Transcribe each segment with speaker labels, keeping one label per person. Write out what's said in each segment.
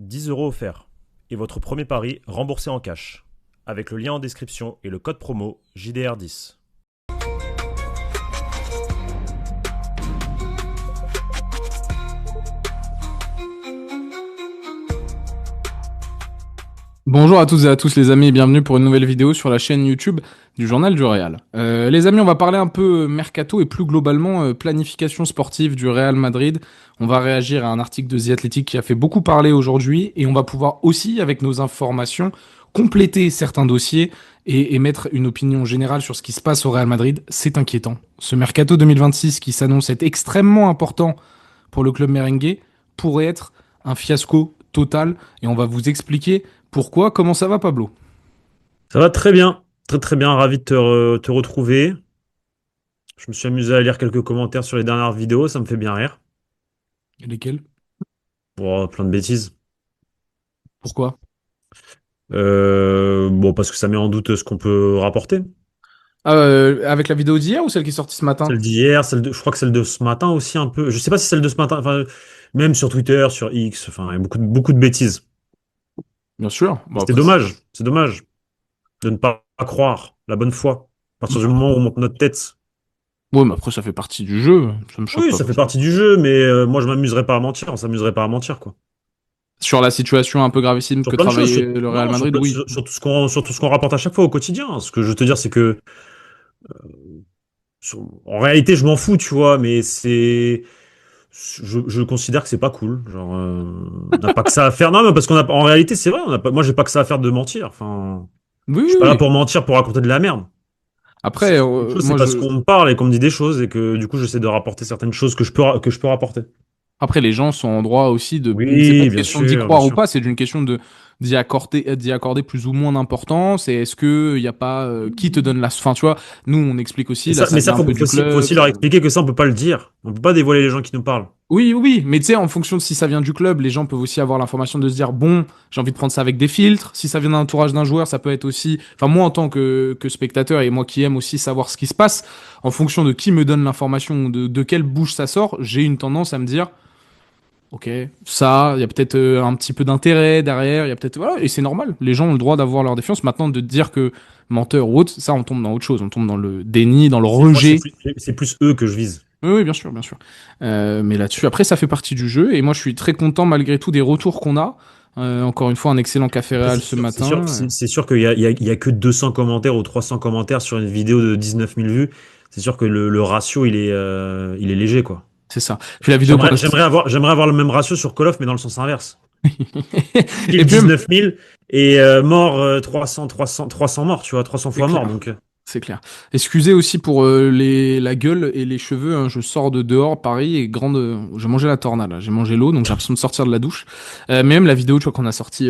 Speaker 1: 10 € offerts. Et votre premier pari remboursé en cash. Avec le lien en description et le code promo JDR10.
Speaker 2: Bonjour à toutes et à tous les amis et bienvenue pour une nouvelle vidéo sur la chaîne YouTube du Journal du Real. Les amis, on va parler un peu mercato et plus globalement planification sportive du Real Madrid. On va réagir à un article de The Athletic qui a fait beaucoup parler aujourd'hui et on va pouvoir aussi, avec nos informations, compléter certains dossiers et émettre une opinion générale sur ce qui se passe au Real Madrid. C'est inquiétant. Ce mercato 2026 qui s'annonce être extrêmement important pour le club merengue pourrait être un fiasco total et on va vous expliquer pourquoi. Comment ça va, Pablo?
Speaker 3: Ça va très bien, très très bien, ravi de te retrouver. Je me suis amusé à lire quelques commentaires sur les dernières vidéos, ça me fait bien rire.
Speaker 2: Lesquels?
Speaker 3: Plein de bêtises.
Speaker 2: Pourquoi?
Speaker 3: Bon, parce que ça met en doute ce qu'on peut rapporter.
Speaker 2: Avec la vidéo d'hier ou celle qui est sortie ce matin?
Speaker 3: Celle d'hier, je crois que celle de ce matin aussi un peu. Je sais pas si celle de ce matin, enfin, même sur Twitter, sur X, enfin, il y a beaucoup de bêtises.
Speaker 2: Bien sûr. Bon,
Speaker 3: C'est
Speaker 2: après,
Speaker 3: dommage, c'est dommage de ne pas croire la bonne foi. À partir du moment où on monte notre tête.
Speaker 2: ouais, mais après, ça fait partie du jeu. Ça me choque
Speaker 3: Oui,
Speaker 2: pas.
Speaker 3: ça fait partie du jeu, mais moi je m'amuserais pas à mentir, on s'amuserait pas à mentir, quoi.
Speaker 2: Sur la situation un peu gravissime
Speaker 3: Sur
Speaker 2: que
Speaker 3: plein de choses.
Speaker 2: travaille le Real
Speaker 3: Non,
Speaker 2: Madrid, oui.
Speaker 3: sur sur tout ce qu'on rapporte à chaque fois au quotidien. Ce que je veux te dire, c'est que en réalité, je m'en fous, tu vois, mais je considère que c'est pas cool. Genre, on n'a pas que ça à faire. Non, mais parce en réalité, c'est vrai, moi, j'ai pas que ça à faire de mentir. Enfin,
Speaker 2: Oui,
Speaker 3: je
Speaker 2: oui,
Speaker 3: suis pas là
Speaker 2: oui.
Speaker 3: pour mentir, pour raconter de la merde.
Speaker 2: Après,
Speaker 3: Une chose, c'est
Speaker 2: moi,
Speaker 3: parce qu'on me parle et qu'on me dit des choses et que du coup, j'essaie de rapporter certaines choses que je peux rapporter.
Speaker 2: après, les gens sont en droit aussi de. C'est pas
Speaker 3: Oui,
Speaker 2: une
Speaker 3: bien
Speaker 2: question d'y
Speaker 3: sûr, bien
Speaker 2: croire ou
Speaker 3: sûr.
Speaker 2: pas, c'est une question de d'y accorder plus ou moins d'importance. Et est-ce que il y a pas qui te donne la. Enfin, tu vois, nous, on explique aussi. Là, ça
Speaker 3: Mais
Speaker 2: vient
Speaker 3: ça,
Speaker 2: un peu du
Speaker 3: faut
Speaker 2: club.
Speaker 3: aussi leur expliquer que ça, on peut pas le dire. On peut pas dévoiler les gens qui nous parlent.
Speaker 2: Oui, oui, mais tu sais, en fonction de si ça vient du club, les gens peuvent aussi avoir l'information de se dire, bon, j'ai envie de prendre ça avec des filtres. Si ça vient d'un entourage d'un joueur, ça peut être aussi, enfin, moi en tant que spectateur et moi qui aime aussi savoir ce qui se passe, en fonction de qui me donne l'information, de quelle bouche ça sort, j'ai une tendance à me dire, ok, ça, il y a peut-être un petit peu d'intérêt derrière, il y a peut-être, voilà, et c'est normal. Les gens ont le droit d'avoir leur défiance. Maintenant, de dire que menteur ou autre, ça, on tombe dans autre chose. On tombe dans le déni, dans le
Speaker 3: Moi,
Speaker 2: rejet.
Speaker 3: c'est plus eux que je vise.
Speaker 2: Oui, oui, bien sûr, bien sûr. Mais là-dessus, après, ça fait partie du jeu. Et moi, je suis très content, malgré tout, des retours qu'on a. Encore une fois, un excellent café
Speaker 3: Après,
Speaker 2: réel ce matin.
Speaker 3: c'est sûr qu'il y a que 200 commentaires ou 300 commentaires sur une vidéo de 19 000 vues. C'est sûr que le ratio, il est léger, quoi.
Speaker 2: C'est ça. Puis la vidéo qu'on a...
Speaker 3: J'aimerais avoir le même ratio sur Call of, mais dans le sens inverse.
Speaker 2: Et
Speaker 3: Kill
Speaker 2: puis même...
Speaker 3: 19 000 et mort 300 morts, tu vois, 300
Speaker 2: C'est
Speaker 3: fois mort.
Speaker 2: clair.
Speaker 3: Donc,
Speaker 2: C'est clair. Excusez aussi pour la gueule et les cheveux, hein. Je sors de dehors, Paris, et grande. J'ai mangé la tornade, là. J'ai mangé l'eau, donc j'ai l'impression de sortir de la douche. Mais même la vidéo, tu vois, qu'on a sortie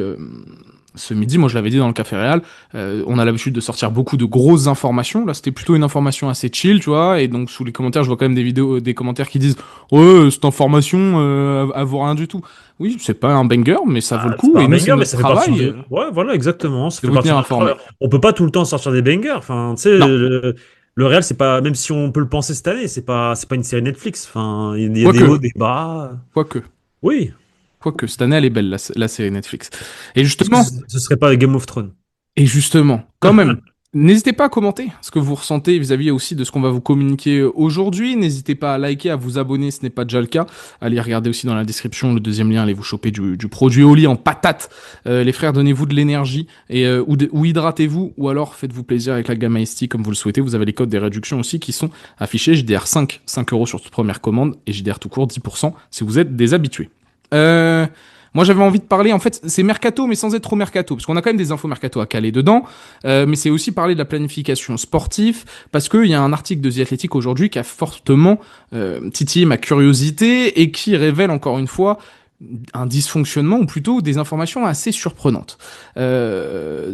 Speaker 2: ce midi, moi je l'avais dit dans le Café Réal, on a l'habitude de sortir beaucoup de grosses informations. Là, c'était plutôt une information assez chill, tu vois. Et donc sous les commentaires, je vois quand même des vidéos, des commentaires qui disent, ouais, cette information, elle vaut rien du tout. Oui, c'est pas un banger, mais ça vaut le
Speaker 3: c'est
Speaker 2: coup.
Speaker 3: pas
Speaker 2: Et
Speaker 3: un
Speaker 2: nous, c'est
Speaker 3: banger, mais
Speaker 2: notre
Speaker 3: ça fait partie
Speaker 2: travail
Speaker 3: de. Ouais, voilà, exactement. Ça
Speaker 2: de
Speaker 3: fait
Speaker 2: vous
Speaker 3: partie
Speaker 2: tenir
Speaker 3: de notre
Speaker 2: informé.
Speaker 3: travail. On peut pas tout le temps sortir des bangers. Enfin, tu sais,
Speaker 2: Non,
Speaker 3: le Real, c'est pas. Même si on peut le penser cette année, c'est pas une série Netflix. Enfin, il y a des
Speaker 2: quoique,
Speaker 3: hauts, des bas.
Speaker 2: quoique.
Speaker 3: Oui.
Speaker 2: Quoique, cette année, elle est belle, la série Netflix. Et
Speaker 3: Est-ce que
Speaker 2: justement,
Speaker 3: ce serait pas Game of Thrones?
Speaker 2: quand même, n'hésitez pas à commenter ce que vous ressentez vis-à-vis aussi de ce qu'on va vous communiquer aujourd'hui. N'hésitez pas à liker, à vous abonner, ce n'est pas déjà le cas. Allez regarder aussi dans la description le deuxième lien, allez vous choper du produit au lit en patate. Les frères, donnez-vous de l'énergie et ou hydratez-vous ou alors faites-vous plaisir avec la gamme Ice Tea comme vous le souhaitez. Vous avez les codes des réductions aussi qui sont affichés. JDR 5 euros sur toute première commande et JDR tout court 10% si vous êtes des habitués. Euh, Moi, j'avais envie de parler, en fait, c'est mercato, mais sans être trop mercato, parce qu'on a quand même des infos mercato à caler dedans, mais c'est aussi parler de la planification sportive, parce qu'il y a un article de The Athletic aujourd'hui qui a fortement titillé ma curiosité et qui révèle encore une fois un dysfonctionnement, ou plutôt des informations assez surprenantes.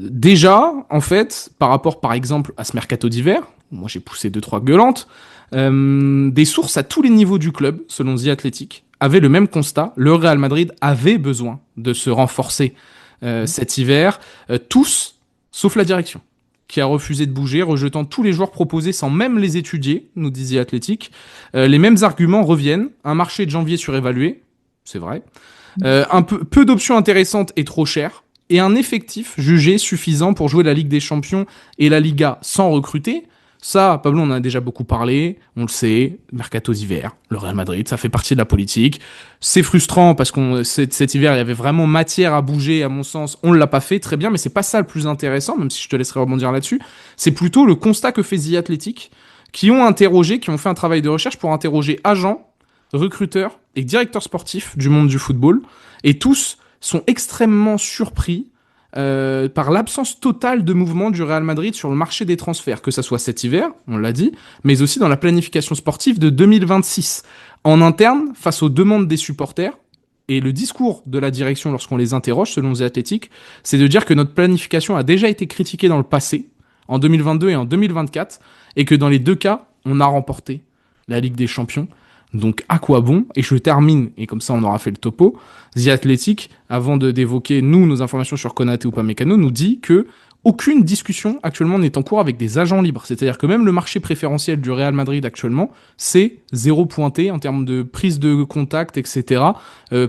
Speaker 2: Déjà, en fait, par rapport, par exemple, à ce mercato d'hiver, moi j'ai poussé deux trois gueulantes, des sources à tous les niveaux du club, selon The Athletic, avaient le même constat. Le Real Madrid avait besoin de se renforcer cet hiver, tous, sauf la direction, qui a refusé de bouger, rejetant tous les joueurs proposés sans même les étudier, nous disait Athletic. Les mêmes arguments reviennent. Un marché de janvier surévalué, c'est vrai. Peu d'options intéressantes et trop chères. Et un effectif jugé suffisant pour jouer la Ligue des Champions et la Liga sans recruter. Ça, Pablo, on en a déjà beaucoup parlé, on le sait, mercato d'hiver, le Real Madrid, ça fait partie de la politique. C'est frustrant parce que cet hiver, il y avait vraiment matière à bouger, à mon sens. On ne l'a pas fait, très bien, mais c'est pas ça le plus intéressant, même si je te laisserai rebondir là-dessus. C'est plutôt le constat que fait The Athletic, qui ont fait un travail de recherche pour interroger agents, recruteurs et directeurs sportifs du monde du football. Et tous sont extrêmement surpris par l'absence totale de mouvement du Real Madrid sur le marché des transferts, que ça soit cet hiver, on l'a dit, mais aussi dans la planification sportive de 2026. En interne, face aux demandes des supporters, et le discours de la direction lorsqu'on les interroge, selon The Athletic, c'est de dire que notre planification a déjà été critiquée dans le passé, en 2022 et en 2024, et que dans les deux cas, on a remporté la Ligue des Champions. Donc à quoi bon? Et je termine, et comme ça on aura fait le topo. The Athletic, avant d'évoquer nos informations sur Konaté ou Upamecano, nous dit que aucune discussion actuellement n'est en cours avec des agents libres. C'est-à-dire que même le marché préférentiel du Real Madrid actuellement, c'est zéro pointé en termes de prise de contact, etc.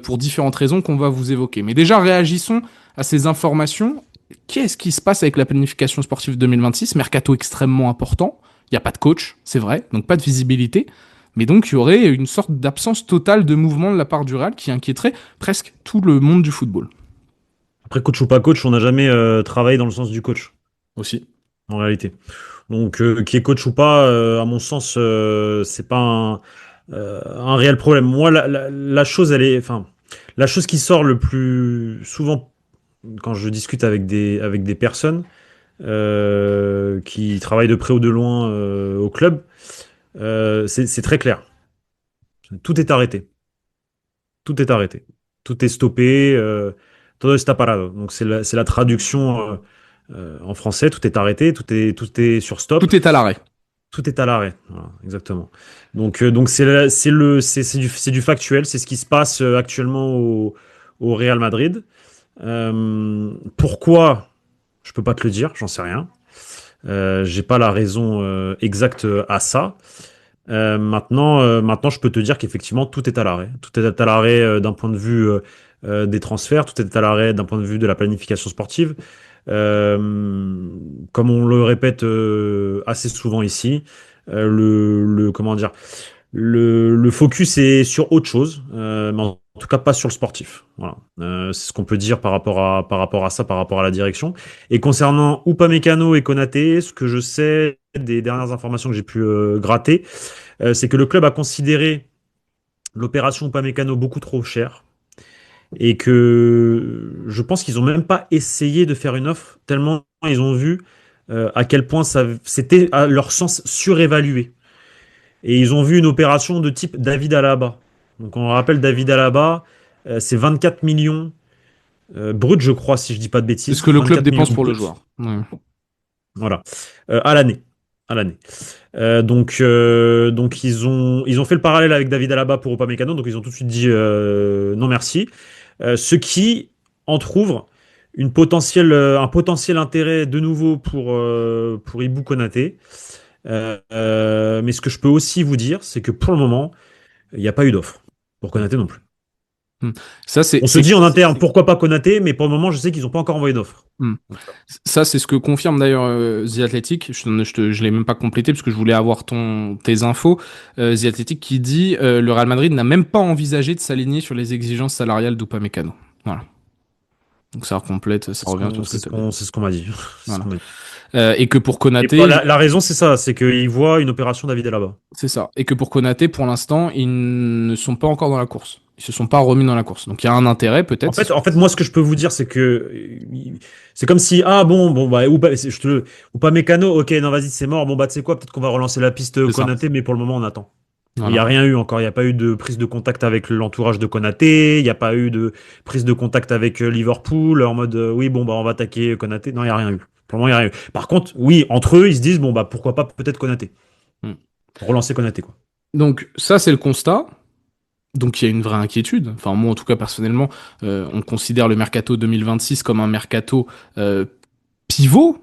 Speaker 2: Pour différentes raisons qu'on va vous évoquer. Mais déjà réagissons à ces informations. Qu'est-ce qui se passe avec la planification sportive 2026? Mercato extrêmement important. Il n'y a pas de coach, c'est vrai, donc pas de visibilité. Mais donc, il y aurait une sorte d'absence totale de mouvement de la part du Real qui inquiéterait presque tout le monde du football.
Speaker 3: Après, coach ou pas coach, on n'a jamais travaillé dans le sens du coach,
Speaker 2: Aussi.
Speaker 3: en réalité. Donc, qui est coach ou pas, à mon sens, c'est pas un réel problème. Moi, la chose, enfin, la chose qui sort le plus souvent quand je discute avec des personnes qui travaillent de près ou de loin au club, c'est très clair. Tout est arrêté. Tout est arrêté. Tout est stoppé. Todo está parado. Donc c'est la traduction en français. Tout est arrêté. Tout est sur stop.
Speaker 2: Tout est à l'arrêt.
Speaker 3: Tout est à l'arrêt. Voilà, exactement. Donc c'est du factuel. C'est ce qui se passe actuellement au Real Madrid. Pourquoi? Je peux pas te le dire. J'en sais rien. J'ai pas la raison exacte à ça. Maintenant, je peux te dire qu'effectivement, tout est à l'arrêt. Tout est à l'arrêt d'un point de vue des transferts, tout est à l'arrêt d'un point de vue de la planification sportive. Euh, Comme on le répète assez souvent ici, comment dire, le focus est sur autre chose, mais en tout cas pas sur le sportif. Voilà. C'est ce qu'on peut dire par rapport à ça, par rapport à la direction. Et concernant Upamecano et Konaté, ce que je sais des dernières informations que j'ai pu gratter, c'est que le club a considéré l'opération Upamecano beaucoup trop chère et que je pense qu'ils ont même pas essayé de faire une offre tellement ils ont vu à quel point c'était à leur sens surévalué. Et ils ont vu une opération de type David Alaba. Donc on rappelle David Alaba, c'est 24 millions brut, je crois, si je dis pas de
Speaker 2: C'est
Speaker 3: bêtises.
Speaker 2: ce que le club
Speaker 3: 24
Speaker 2: dépense
Speaker 3: millions
Speaker 2: pour le
Speaker 3: bruts.
Speaker 2: joueur. Ouais.
Speaker 3: Voilà. À l'année. À l'année. Donc ils ont fait le parallèle avec David Alaba pour Upamecano, donc ils ont tout de suite dit non merci. Ce qui entrouvre un potentiel intérêt de nouveau pour Ibou Konaté. Mais ce que je peux aussi vous dire, c'est que pour le moment, il n'y a pas eu d'offre pour Konaté non plus.
Speaker 2: Ça,
Speaker 3: On se dit en interne, pourquoi pas Konaté, mais pour le moment, je sais qu'ils n'ont pas encore envoyé d'offre.
Speaker 2: Ça, c'est ce que confirme d'ailleurs The Athletic. Je l'ai même pas complété parce que je voulais avoir tes infos. The Athletic qui dit le Real Madrid n'a même pas envisagé de s'aligner sur les exigences salariales d'Upamecano. Voilà. Donc ça complète, ça revient sur ce que tu as dit.
Speaker 3: C'est ce qu'on m'a dit.
Speaker 2: Voilà. Et que pour Konaté,
Speaker 3: la raison, c'est ça, c'est qu'ils voient une opération David Alaba.
Speaker 2: c'est ça. Et que pour Konaté, pour l'instant, ils ne sont pas encore dans la course. Ils se sont pas remis dans la course. Donc il y a un intérêt peut-être.
Speaker 3: En fait, moi, ce que je peux vous dire, c'est que c'est comme si Upamecano, ok, non, vas-y, c'est mort. Bon, bah, tu sais quoi, peut-être qu'on va relancer la piste
Speaker 2: C'est ça.
Speaker 3: Konaté, mais pour le moment, on attend.
Speaker 2: Voilà.
Speaker 3: Il n'y a rien eu encore. Il n'y a pas eu de prise de contact avec l'entourage de Konaté. Il n'y a pas eu de prise de contact avec Liverpool en mode oui, bon, bah, on va attaquer Konaté. Non, il n'y a rien eu. Pour le moment, il n'y a rien eu. Par contre, oui, entre eux, ils se disent bon, bah, pourquoi pas peut-être Konaté. Relancer Konaté, quoi.
Speaker 2: Donc ça, c'est le constat. Donc il y a une vraie inquiétude. Enfin moi en tout cas personnellement, on considère le mercato 2026 comme un mercato pivot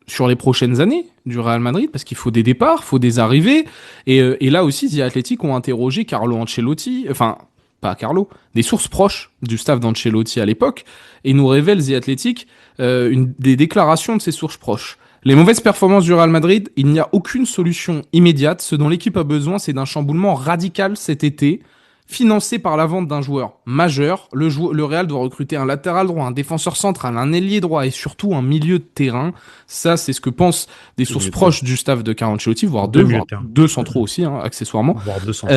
Speaker 2: sur les prochaines années du Real Madrid parce qu'il faut des départs, faut des arrivées et là aussi The Athletic ont interrogé Carlo Ancelotti. Enfin pas à Carlo, des sources proches du staff d'Ancelotti à l'époque, et nous révèle The Athletic des déclarations de ces sources proches. Les mauvaises performances du Real Madrid, il n'y a aucune solution immédiate. Ce dont l'équipe a besoin, c'est d'un chamboulement radical cet été, financé par la vente d'un joueur majeur. Le Real doit recruter un latéral droit, un défenseur central, un ailier droit et surtout un milieu de terrain. Ça, c'est ce que pensent des sources proches du staff de Carlo Ancelotti, voire deux centraux aussi, hein, accessoirement.
Speaker 3: Voire 2 centraux.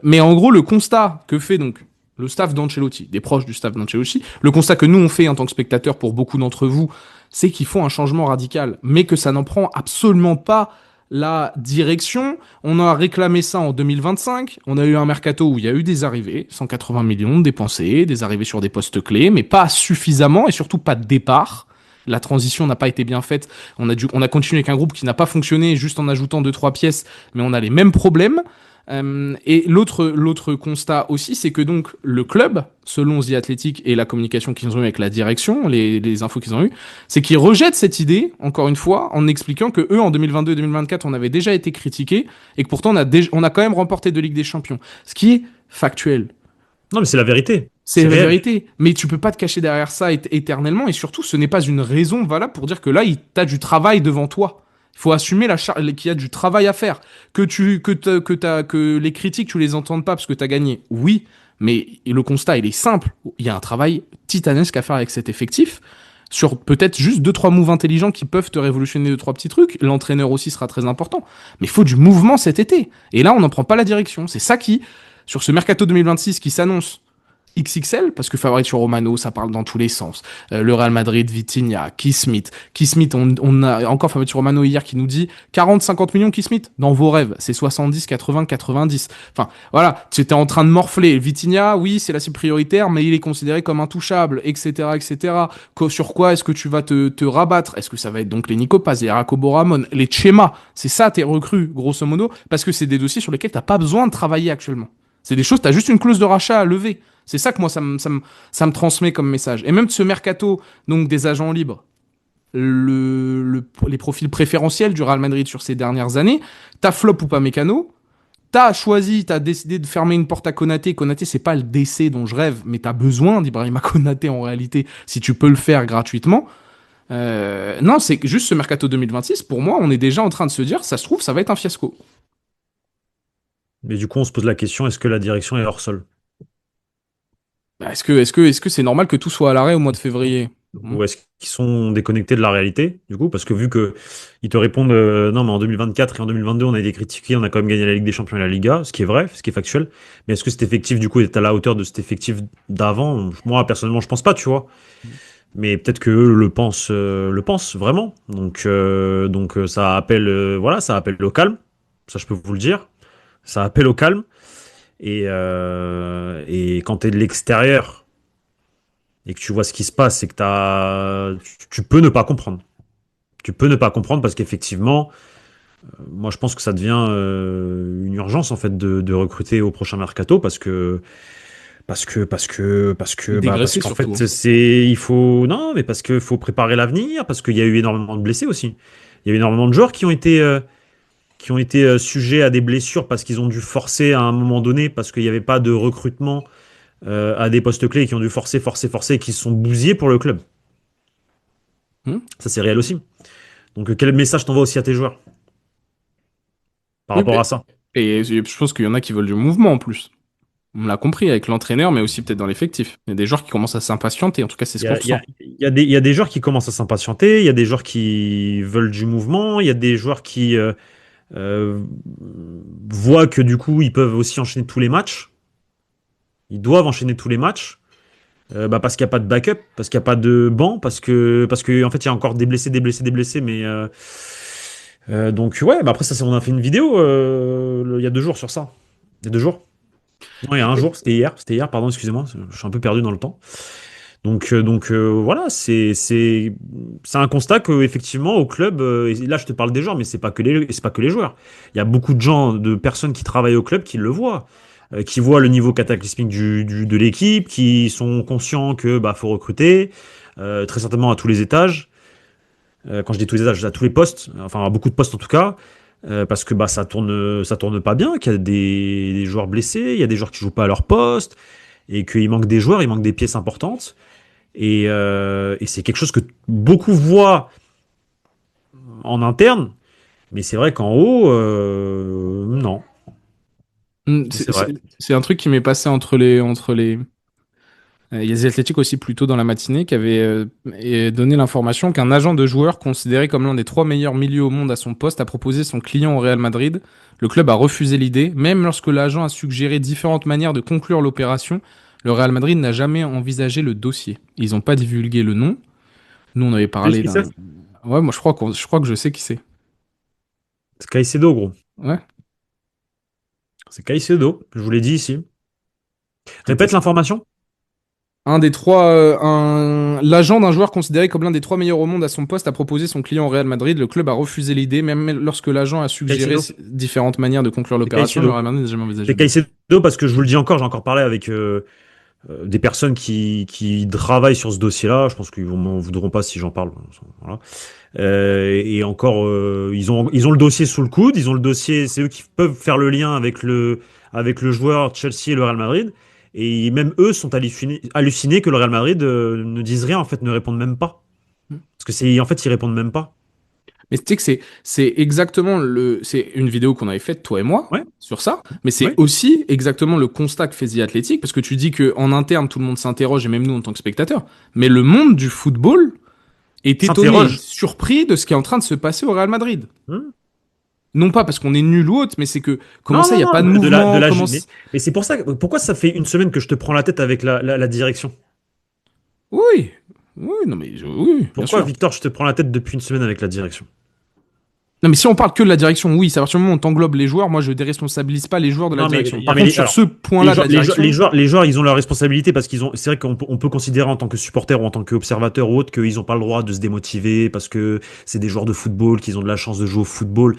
Speaker 2: Mais en gros, le constat que fait donc le staff d'Ancelotti, des proches du staff d'Ancelotti, le constat que nous on fait en tant que spectateurs pour beaucoup d'entre vous, c'est qu'il faut un changement radical, mais que ça n'en prend absolument pas la direction. On a réclamé ça en 2025. On a eu un mercato où il y a eu des arrivées, 180 millions dépensés, des arrivées sur des postes clés, mais pas suffisamment et surtout pas de départ. La transition n'a pas été bien faite. On a continué avec un groupe qui n'a pas fonctionné juste en ajoutant 2-3 pièces, mais on a les mêmes problèmes. Et l'autre constat aussi, c'est que donc le club, selon The Athletic et la communication qu'ils ont eue avec la direction, les infos qu'ils ont eues, c'est qu'ils rejettent cette idée, encore une fois, en expliquant que eux, en 2022 et 2024, on avait déjà été critiqués et que pourtant on a quand même remporté 2 Ligues des Champions. Ce qui est factuel.
Speaker 3: Non, mais c'est la vérité.
Speaker 2: C'est la vérité. Mais tu peux pas te cacher derrière ça éternellement et surtout, ce n'est pas une raison valable pour dire que là, t'as du travail devant toi. Il faut assumer qu'il y a du travail à faire. Que les critiques, tu les entendes pas parce que tu as gagné. Oui, mais le constat, il est simple. Il y a un travail titanesque à faire avec cet effectif. Sur peut-être juste 2-3 moves intelligents qui peuvent te révolutionner 2-3 petits trucs. L'entraîneur aussi sera très important. Mais il faut du mouvement cet été. Et là, on n'en prend pas la direction. C'est ça qui, sur ce mercato 2026 qui s'annonce XXL, parce que Fabrizio Romano, ça parle dans tous les sens. Le Real Madrid, Vitinha, Keith Smith, on a encore Fabrizio Romano hier qui nous dit 40-50 millions Keith Smith. Dans vos rêves, c'est 70, 80, 90. Enfin, voilà, tu étais en train de morfler. Vitinha, oui, c'est la cible prioritaire, mais il est considéré comme intouchable, etc., etc. Sur quoi est-ce que tu vas te rabattre? Est-ce que ça va être donc les Nico Paz, les Jacobo Ramon, les Chema? C'est ça tes recrues, grosso modo, parce que c'est des dossiers sur lesquels t'as pas besoin de travailler actuellement. C'est des choses, t'as juste une clause de rachat à lever. C'est ça que moi, ça me transmet comme message. Et même de ce mercato, donc des agents libres, les profils préférentiels du Real Madrid sur ces dernières années, t'as flop ou pas Mécano, t'as décidé de fermer une porte à Konaté. Konaté, c'est pas le décès dont je rêve, mais t'as besoin d'Ibrahima Konaté en réalité, si tu peux le faire gratuitement. Non, c'est juste ce mercato 2026, pour moi, on est déjà en train de se dire, ça se trouve, ça va être un fiasco.
Speaker 3: Mais du coup, on se pose la question, est-ce que la direction est hors sol?
Speaker 2: Est-ce que c'est normal que tout soit à l'arrêt au mois de février?
Speaker 3: Ou est-ce qu'ils sont déconnectés de la réalité, du coup? Parce que vu que ils te répondent non, mais en 2024 et en 2022, on a été critiqués, on a quand même gagné la Ligue des Champions et la Liga, ce qui est vrai, ce qui est factuel. Mais est-ce que cet effectif, du coup, est à la hauteur de cet effectif d'avant? Moi, personnellement, je pense pas, tu vois. Mais peut-être que eux le pensent vraiment. Donc ça appelle, voilà, ça appelle au calme. Ça, je peux vous le dire. Ça appelle au calme. Et quand tu es de l'extérieur et que tu vois ce qui se passe et que tu peux ne pas comprendre. Tu peux ne pas comprendre parce qu'effectivement, moi je pense que ça devient une urgence en fait de recruter au prochain mercato parce qu'en fait il faut non mais parce que faut préparer l'avenir parce qu'il y a eu énormément de blessés aussi. Il y a eu énormément de joueurs qui ont été sujets à des blessures parce qu'ils ont dû forcer à un moment donné, parce qu'il n'y avait pas de recrutement à des postes clés, et qui ont dû forcer, et qui se sont bousillés pour le club. Ça, c'est réel aussi. Donc, quel message t'envoies aussi à tes joueurs par rapport à ça?
Speaker 2: Et je pense qu'il y en a qui veulent du mouvement en plus. On l'a compris avec l'entraîneur, mais aussi peut-être dans l'effectif. Il y a des joueurs qui commencent à s'impatienter, en tout cas, c'est ce qu'on ressent.
Speaker 3: Il y a des joueurs qui commencent à s'impatienter, il y a des joueurs qui veulent du mouvement, il y a des joueurs qui voient que du coup, ils peuvent aussi enchaîner tous les matchs. Ils doivent enchaîner tous les matchs. Parce qu'il n'y a pas de backup, parce qu'il n'y a pas de banc, parce que en fait il y a encore des blessés, mais donc ouais, après ça on a fait une vidéo il y a 2 jours sur ça. Il y a 2 jours. Non, il y a un jour, c'était hier, pardon, excusez-moi, je suis un peu perdu dans le temps. Donc voilà, c'est un constat que effectivement au club, et là je te parle des joueurs, mais c'est pas que les joueurs. Il y a beaucoup de personnes qui travaillent au club qui le voient. Qui voient le niveau cataclysmique de l'équipe, qui sont conscients que faut recruter, très certainement à tous les étages. Quand je dis tous les étages, à tous les postes, enfin à beaucoup de postes en tout cas. parce que bah ça tourne pas bien, qu'il y a des joueurs blessés, il y a des joueurs qui jouent pas à leur poste, et qu'il manque des joueurs, il manque des pièces importantes. Et c'est quelque chose que beaucoup voient en interne, mais c'est vrai qu'en haut, non. C'est vrai.
Speaker 2: C'est un truc qui m'est passé entre les. Il y a des Athletic aussi plus tôt dans la matinée qui avait donné l'information qu'un agent de joueur considéré comme l'un des 3 meilleurs milieux au monde à son poste a proposé son client au Real Madrid. Le club a refusé l'idée, même lorsque l'agent a suggéré différentes manières de conclure l'opération. Le Real Madrid n'a jamais envisagé le dossier. Ils n'ont pas divulgué le nom. Nous, on avait
Speaker 3: Tu sais
Speaker 2: parlé
Speaker 3: qui
Speaker 2: d'un.
Speaker 3: c'est?
Speaker 2: Ouais, moi, je crois que je sais qui c'est.
Speaker 3: C'est Caicedo, gros.
Speaker 2: Ouais.
Speaker 3: C'est Caicedo, je vous l'ai dit ici. Répète l'information.
Speaker 2: L'agent d'un joueur considéré comme l'un des 3 meilleurs au monde à son poste a proposé son client au Real Madrid. Le club a refusé l'idée, même lorsque l'agent a suggéré
Speaker 3: Caicedo.
Speaker 2: différentes manières de conclure
Speaker 3: C'est
Speaker 2: l'opération. Le
Speaker 3: Caicedo.
Speaker 2: Real Madrid n'a jamais envisagé
Speaker 3: C'est
Speaker 2: le dossier.
Speaker 3: Caicedo parce que je vous le dis encore, j'ai encore parlé avec des personnes qui travaillent sur ce dossier-là. Je pense qu'ils m'en voudront pas si j'en parle. Voilà. Et encore, ils ont le dossier sous le coude. Ils ont le dossier, c'est eux qui peuvent faire le lien avec le joueur Chelsea et le Real Madrid. Et même eux sont hallucinés que le Real Madrid ne dise rien, en fait, ne répondent même pas. Parce que en fait, ils répondent même pas.
Speaker 2: Mais tu sais que c'est exactement c'est une vidéo qu'on avait faite, toi et moi,
Speaker 3: Ouais,
Speaker 2: sur ça. Mais c'est
Speaker 3: ouais.
Speaker 2: aussi exactement le constat que fait The Athletic, parce que tu dis qu'en interne, tout le monde s'interroge, et même nous en tant que spectateurs. Mais le monde du football est étonné,
Speaker 3: S'interroge.
Speaker 2: surpris de ce qui est en train de se passer au Real Madrid.
Speaker 3: Hmm.
Speaker 2: Non pas parce qu'on est nul ou autre, mais c'est que comment
Speaker 3: Non,
Speaker 2: ça, il
Speaker 3: non,
Speaker 2: n'y a pas de
Speaker 3: non,
Speaker 2: mouvement, comment
Speaker 3: mais c'est pour ça, pourquoi ça fait une semaine que je te prends la tête avec la direction?
Speaker 2: Oui, oui, non mais oui, bien
Speaker 3: Pourquoi,
Speaker 2: sûr.
Speaker 3: Victor, je te prends la tête depuis une semaine avec la direction?
Speaker 2: Non mais si on parle que de la direction, oui, c'est à partir du moment où on t'englobe les joueurs, moi je déresponsabilise pas les joueurs de la
Speaker 3: Non, mais,
Speaker 2: direction.
Speaker 3: non,
Speaker 2: Par
Speaker 3: mais
Speaker 2: contre, sur
Speaker 3: alors,
Speaker 2: ce point-là de la direction,
Speaker 3: les joueurs, ils ont leur responsabilité parce qu'ils ont. C'est vrai on peut considérer en tant que supporter ou en tant qu'observateur ou autre qu'ils n'ont pas le droit de se démotiver parce que c'est des joueurs de football, qu'ils ont de la chance de jouer au football.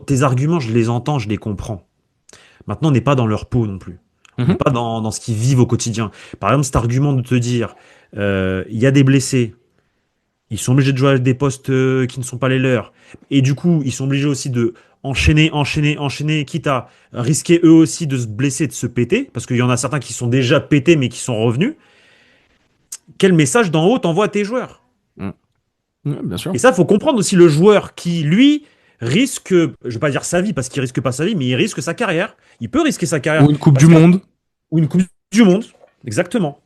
Speaker 3: Tes arguments, je les entends, je les comprends. Maintenant, on n'est pas dans leur peau non plus. On n'est
Speaker 2: mhm,
Speaker 3: pas dans ce qu'ils vivent au quotidien. Par exemple, cet argument de te dire, il y a des blessés, ils sont obligés de jouer à des postes qui ne sont pas les leurs. Et du coup, ils sont obligés aussi de enchaîner, quitte à risquer eux aussi de se blesser, de se péter, parce qu'il y en a certains qui sont déjà pétés mais qui sont revenus. Quel message d'en haut t'envoie à tes joueurs?
Speaker 2: mhm. Ouais, bien sûr.
Speaker 3: Et ça, il faut comprendre aussi le joueur qui, lui, risque, je ne vais pas dire sa vie parce qu'il risque pas sa vie, mais il risque sa carrière. Il peut risquer sa carrière.
Speaker 2: Ou une Coupe
Speaker 3: Parce
Speaker 2: du
Speaker 3: que,
Speaker 2: Monde.
Speaker 3: ou une Coupe du Monde. Exactement.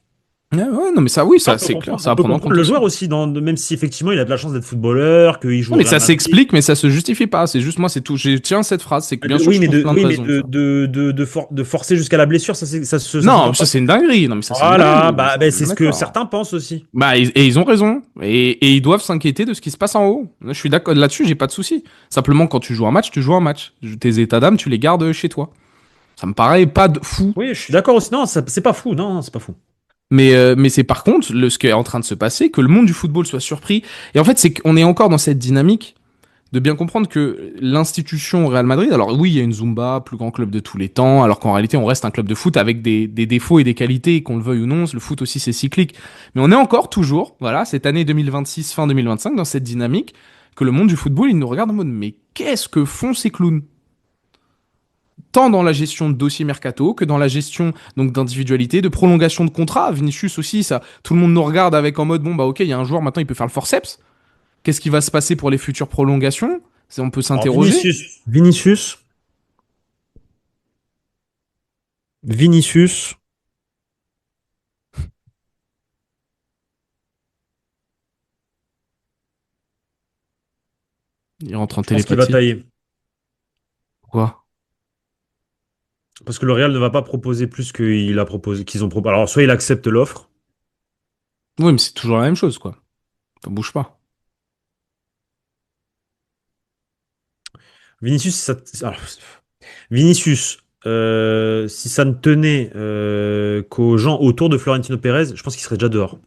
Speaker 2: Ouais, ouais, non mais ça, oui, ça c'est clair, ça
Speaker 3: On
Speaker 2: va
Speaker 3: peut
Speaker 2: prendre en
Speaker 3: comprendre
Speaker 2: compte
Speaker 3: le
Speaker 2: aussi.
Speaker 3: joueur aussi, même si effectivement il a de la chance d'être footballeur, qu'il joue
Speaker 2: Non
Speaker 3: au
Speaker 2: mais
Speaker 3: Real
Speaker 2: ça
Speaker 3: Madrid.
Speaker 2: s'explique, mais ça se justifie pas. C'est juste moi, c'est tout. Je tiens cette phrase, c'est que bien sûr, je trouve plein de
Speaker 3: Oui, mais
Speaker 2: raisons. Ça.
Speaker 3: de forcer jusqu'à la blessure, ça
Speaker 2: Non,
Speaker 3: s'entend
Speaker 2: ça
Speaker 3: pas.
Speaker 2: c'est une dinguerie. Non mais ça c'est une
Speaker 3: Voilà,
Speaker 2: dinguerie. Ça, on est
Speaker 3: c'est
Speaker 2: bien
Speaker 3: ce que
Speaker 2: d'accord.
Speaker 3: certains pensent aussi.
Speaker 2: Bah, et ils ont raison. Et ils doivent s'inquiéter de ce qui se passe en haut. Je suis d'accord là-dessus, j'ai pas de souci. Simplement, quand tu joues un match, tu joues un match. Tes états d'âme, tu les gardes chez toi. Ça me paraît pas fou.
Speaker 3: Oui, je suis d'accord aussi. Non, c'est pas fou. Non, c'est pas fou.
Speaker 2: Mais c'est par contre ce qui est en train de se passer, que le monde du football soit surpris. Et en fait, c'est qu'on est encore dans cette dynamique de bien comprendre que l'institution Real Madrid, alors oui, il y a une Zumba, plus grand club de tous les temps, alors qu'en réalité, on reste un club de foot avec des défauts et des qualités, qu'on le veuille ou non. Le foot aussi, c'est cyclique. Mais on est encore toujours, voilà, cette année 2026, fin 2025, dans cette dynamique que le monde du football, il nous regarde en mode, mais qu'est-ce que font ces clowns? Tant dans la gestion de dossiers mercato que dans la gestion donc d'individualité, de prolongation de contrat. Vinicius aussi, ça, tout le monde nous regarde avec en mode bon bah ok, il y a un joueur maintenant, il peut faire le forceps. Qu'est-ce qui va se passer pour les futures prolongations? On peut
Speaker 3: Alors
Speaker 2: s'interroger.
Speaker 3: Vinicius,
Speaker 2: Il rentre en
Speaker 3: je pense qu'il va
Speaker 2: télépathie.
Speaker 3: tailler.
Speaker 2: Quoi?
Speaker 3: Parce que le Real ne va pas proposer plus qu'il a proposé, qu'ils ont proposé. Alors, soit il accepte l'offre.
Speaker 2: Oui, mais c'est toujours la même chose, quoi. Ça bouge pas.
Speaker 3: Vinicius, Vinicius, si ça ne tenait qu'aux gens autour de Florentino Pérez, je pense qu'il serait déjà dehors.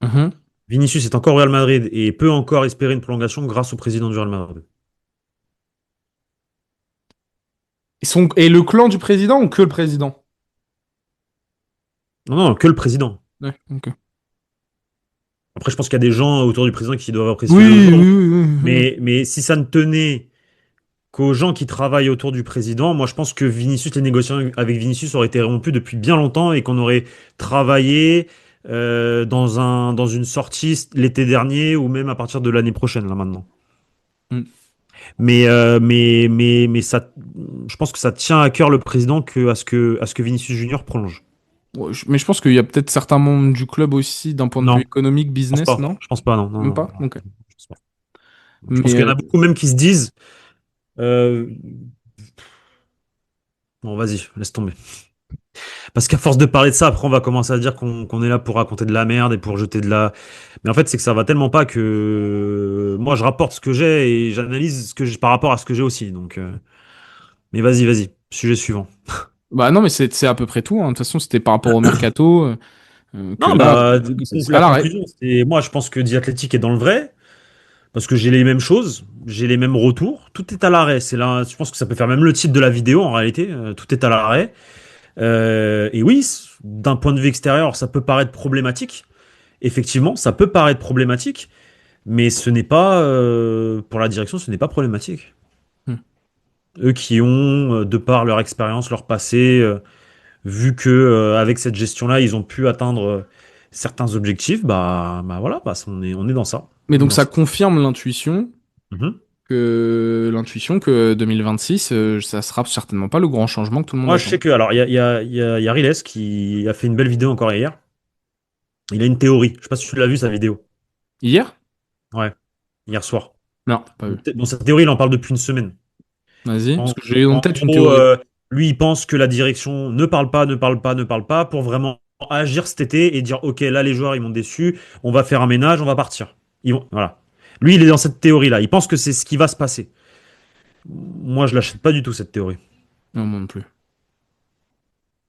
Speaker 2: Mhm.
Speaker 3: Vinicius est encore au Real Madrid et peut encore espérer une prolongation grâce au président du Real Madrid.
Speaker 2: Et le clan du président ou que le président?
Speaker 3: Non, non, que le président.
Speaker 2: Ouais, ok.
Speaker 3: Après, je pense qu'il y a des gens autour du président qui doivent apprécier
Speaker 2: Oui,
Speaker 3: le
Speaker 2: oui,
Speaker 3: jour.
Speaker 2: oui, oui.
Speaker 3: Mais si ça ne tenait qu'aux gens qui travaillent autour du président, moi je pense que les négociations avec Vinicius auraient été rompues depuis bien longtemps et qu'on aurait travaillé dans une sortie l'été dernier ou même à partir de l'année prochaine, là maintenant.
Speaker 2: Mm.
Speaker 3: Mais ça, je pense que ça tient à cœur le président à ce que Vinicius Junior prolonge.
Speaker 2: Ouais, mais je pense qu'il y a peut-être certains membres du club aussi, d'un point de vue
Speaker 3: Non,
Speaker 2: économique,
Speaker 3: je pense
Speaker 2: business,
Speaker 3: pas.
Speaker 2: non?
Speaker 3: Je pense pas, non, non,
Speaker 2: Même
Speaker 3: non,
Speaker 2: pas?
Speaker 3: non,
Speaker 2: Ok.
Speaker 3: je pense pas. Je pense
Speaker 2: Mais
Speaker 3: qu'il y en a beaucoup même qui se disent, euh, bon, vas-y, laisse tomber. Parce qu'à force de parler de ça, après on va commencer à dire qu'on est là pour raconter de la merde et pour jeter de la. Mais en fait, c'est que ça va tellement pas que moi je rapporte ce que j'ai et j'analyse ce que j'ai par rapport à ce que j'ai aussi. Donc, mais vas-y, sujet suivant.
Speaker 2: bah non, mais c'est à peu près tout, hein. De toute façon, c'était par rapport au mercato que
Speaker 3: Non,
Speaker 2: là,
Speaker 3: bah
Speaker 2: c'est à
Speaker 3: la
Speaker 2: l'arrêt.
Speaker 3: conclusion, c'est moi je pense que The Athletic est dans le vrai parce que j'ai les mêmes choses, j'ai les mêmes retours. Tout est à l'arrêt. C'est là, je pense que ça peut faire même le titre de la vidéo en réalité. Tout est à l'arrêt. Et oui, d'un point de vue extérieur, ça peut paraître problématique. Effectivement, ça peut paraître problématique, mais ce n'est pas, pour la direction, ce n'est pas problématique.
Speaker 2: Hmm.
Speaker 3: Eux qui ont, de par leur expérience, leur passé, vu que avec cette gestion-là, ils ont pu atteindre certains objectifs, bah voilà, bah, on est dans ça.
Speaker 2: Mais
Speaker 3: On est
Speaker 2: donc
Speaker 3: dans
Speaker 2: ça
Speaker 3: ça.
Speaker 2: confirme l'intuition
Speaker 3: Mhm.
Speaker 2: que 2026, ça sera certainement pas le grand changement que tout le monde
Speaker 3: Moi, je
Speaker 2: attend.
Speaker 3: sais que, alors, il y a Riles qui a fait une belle vidéo encore hier. Il a une théorie. Je sais pas si tu l'as vu, sa vidéo.
Speaker 2: Hier?
Speaker 3: Ouais, hier soir.
Speaker 2: Non, pas vu.
Speaker 3: Dans sa théorie, il en parle depuis une semaine.
Speaker 2: Vas-y, parce
Speaker 3: En,
Speaker 2: que j'ai en
Speaker 3: en
Speaker 2: tête une
Speaker 3: gros,
Speaker 2: théorie.
Speaker 3: lui, il pense que la direction ne parle pas, ne parle pas, ne parle pas pour vraiment agir cet été et dire, OK, là, les joueurs, ils m'ont déçu, on va faire un ménage, on va partir. Voilà. Lui, il est dans cette théorie-là. Il pense que c'est ce qui va se passer. Moi, je l'achète pas du tout, cette théorie.
Speaker 2: Non, moi non plus.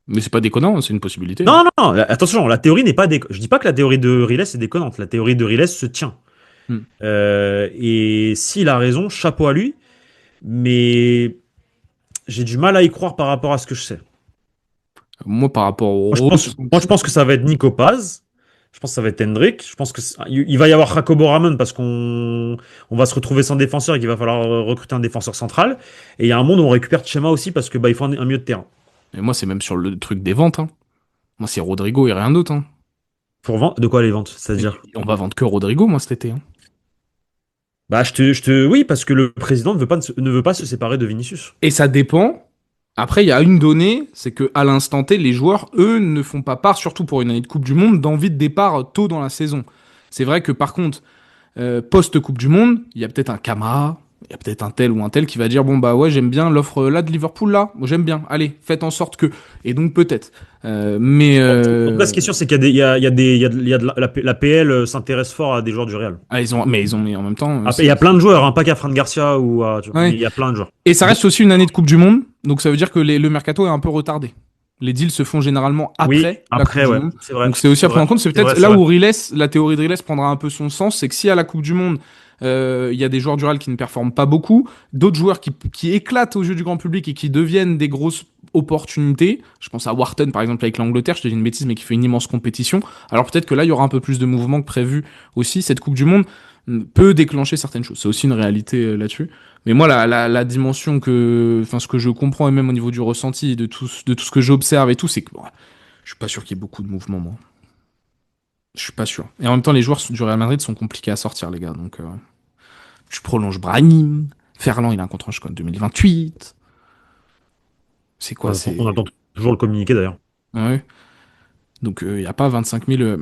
Speaker 2: Mais c'est pas déconnant, hein, c'est une possibilité, hein.
Speaker 3: Non, non, non, attention, la théorie n'est pas Je dis pas que la théorie de Riles est déconnante. La théorie de Riles se tient.
Speaker 2: Hmm.
Speaker 3: Et s'il a raison, chapeau à lui. Mais j'ai du mal à y croire par rapport à ce que je sais.
Speaker 2: Moi, par rapport au
Speaker 3: Moi, je pense, moi,
Speaker 2: ressenti.
Speaker 3: je pense que ça va être Nico Paz. Je pense que ça va être Hendrik. Je pense que il va y avoir Jacobo Ramon parce qu'on va se retrouver sans défenseur et qu'il va falloir recruter un défenseur central. Et il y a un monde où on récupère Tchema aussi parce que il faut un milieu de terrain.
Speaker 2: Et moi, c'est même sur le truc des ventes, hein. Moi, c'est Rodrigo et rien d'autre, hein.
Speaker 3: Pour vendre de quoi les ventes,
Speaker 2: Et
Speaker 3: c'est-à-dire.
Speaker 2: on va vendre que Rodrigo, moi, cet été, hein.
Speaker 3: Bah, oui, parce que le président ne veut pas se séparer de Vinicius.
Speaker 2: Et ça dépend. Après, il y a une donnée, c'est que à l'instant T, les joueurs, eux, ne font pas part, surtout pour une année de Coupe du Monde, d'envie de départ tôt dans la saison. C'est vrai que par contre, post-Coupe du Monde, il y a peut-être un Camara, il y a peut-être un tel ou un tel qui va dire bon bah ouais j'aime bien l'offre là de Liverpool là, moi j'aime bien, allez faites en sorte que et donc peut-être.
Speaker 3: En tout cas, ce qui est sûr, c'est qu'il y a des, il y a des, il y a de la PL s'intéresse fort à des joueurs du Real.
Speaker 2: ils ont mis en même temps.
Speaker 3: Après, il y a plein de joueurs, hein, pas qu'à Fran Garcia ou tu vois,
Speaker 2: Ouais.
Speaker 3: mais il y a plein de joueurs.
Speaker 2: Et ça reste aussi une année de Coupe du Monde, donc ça veut dire que le mercato est un peu retardé. Les deals se font généralement
Speaker 3: Oui,
Speaker 2: après la
Speaker 3: après,
Speaker 2: Coupe
Speaker 3: ouais,
Speaker 2: du Monde.
Speaker 3: c'est vrai.
Speaker 2: Donc c'est aussi à
Speaker 3: C'est
Speaker 2: prendre
Speaker 3: vrai,
Speaker 2: en compte. C'est
Speaker 3: c'est vrai,
Speaker 2: peut-être
Speaker 3: c'est
Speaker 2: là
Speaker 3: vrai.
Speaker 2: où Riles, la théorie de Riles prendra un peu son sens, c'est que si à la Coupe du Monde, il y a des joueurs du Real qui ne performent pas beaucoup, d'autres joueurs qui éclatent aux yeux du grand public et qui deviennent des grosses opportunités. Je pense à Wharton par exemple avec l'Angleterre, je te dis une bêtise, mais qui fait une immense compétition. Alors peut-être que là il y aura un peu plus de mouvement que prévu aussi. Cette Coupe du Monde peut déclencher certaines choses. C'est aussi une réalité là-dessus. Mais moi, la dimension enfin, ce que je comprends et même au niveau du ressenti, de tout ce que j'observe et tout, c'est que bon, je suis pas sûr qu'il y ait beaucoup de mouvement, moi. Je suis pas sûr. Et en même temps, les joueurs du Real Madrid sont compliqués à sortir, les gars. Donc, tu prolonges Brahim, Ferland, il a un contrat jusqu'en 2028. C'est quoi,
Speaker 3: On attend toujours le communiqué d'ailleurs.
Speaker 2: Ouais. Donc, il n'y a pas 25 000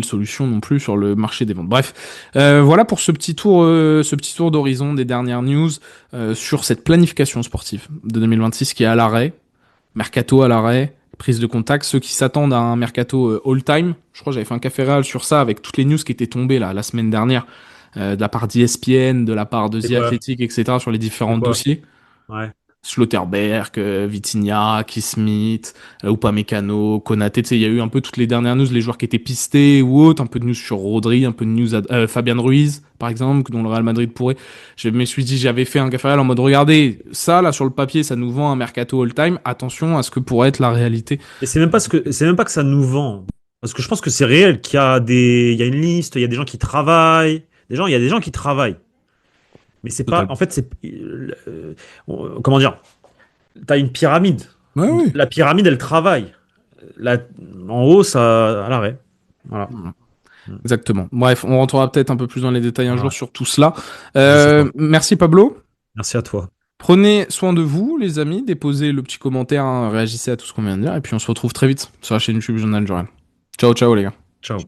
Speaker 2: solutions non plus sur le marché des ventes. Bref, voilà pour ce petit tour d'horizon des dernières news sur cette planification sportive de 2026 qui est à l'arrêt, mercato à l'arrêt, prise de contact. Ceux qui s'attendent à un mercato all-time, je crois que j'avais fait un café réel sur ça avec toutes les news qui étaient tombées là la semaine dernière de la part d'ESPN, de la part de
Speaker 3: C'est
Speaker 2: The
Speaker 3: quoi?
Speaker 2: Athletic, etc. sur les différents
Speaker 3: C'est quoi?
Speaker 2: dossiers.
Speaker 3: Ouais.
Speaker 2: Slaughterberg, Vitinha, Smith, Upamecano, Konaté, tu sais, il y a eu un peu toutes les dernières news, les joueurs qui étaient pistés ou autres, un peu de news sur Rodri, un peu de news Fabian Ruiz, par exemple, dont le Real Madrid pourrait. Je me suis dit, j'avais fait un café réel en mode, regardez, ça, là, sur le papier, ça nous vend un mercato all-time, attention à ce que pourrait être la réalité.
Speaker 3: Et c'est même pas que ça nous vend. Parce que je pense que c'est réel qu'il y a il y a une liste, il y a des gens qui travaillent, il y a des gens qui travaillent. Mais c'est pas,
Speaker 2: Total.
Speaker 3: en fait, comment dire, t'as une pyramide.
Speaker 2: Ouais, oui.
Speaker 3: La pyramide, elle travaille. La- En haut, ça, à l'arrêt. Voilà.
Speaker 2: Exactement. Bref, on rentrera peut-être un peu plus dans les détails un
Speaker 3: Ouais.
Speaker 2: jour sur tout cela.
Speaker 3: Je sais pas.
Speaker 2: Merci Pablo.
Speaker 3: Merci à toi.
Speaker 2: Prenez soin de vous, les amis. Déposez le petit commentaire, hein, réagissez à tout ce qu'on vient de dire. Et puis on se retrouve très vite sur la chaîne YouTube Journal du Real. Ciao, ciao les gars.
Speaker 3: Ciao.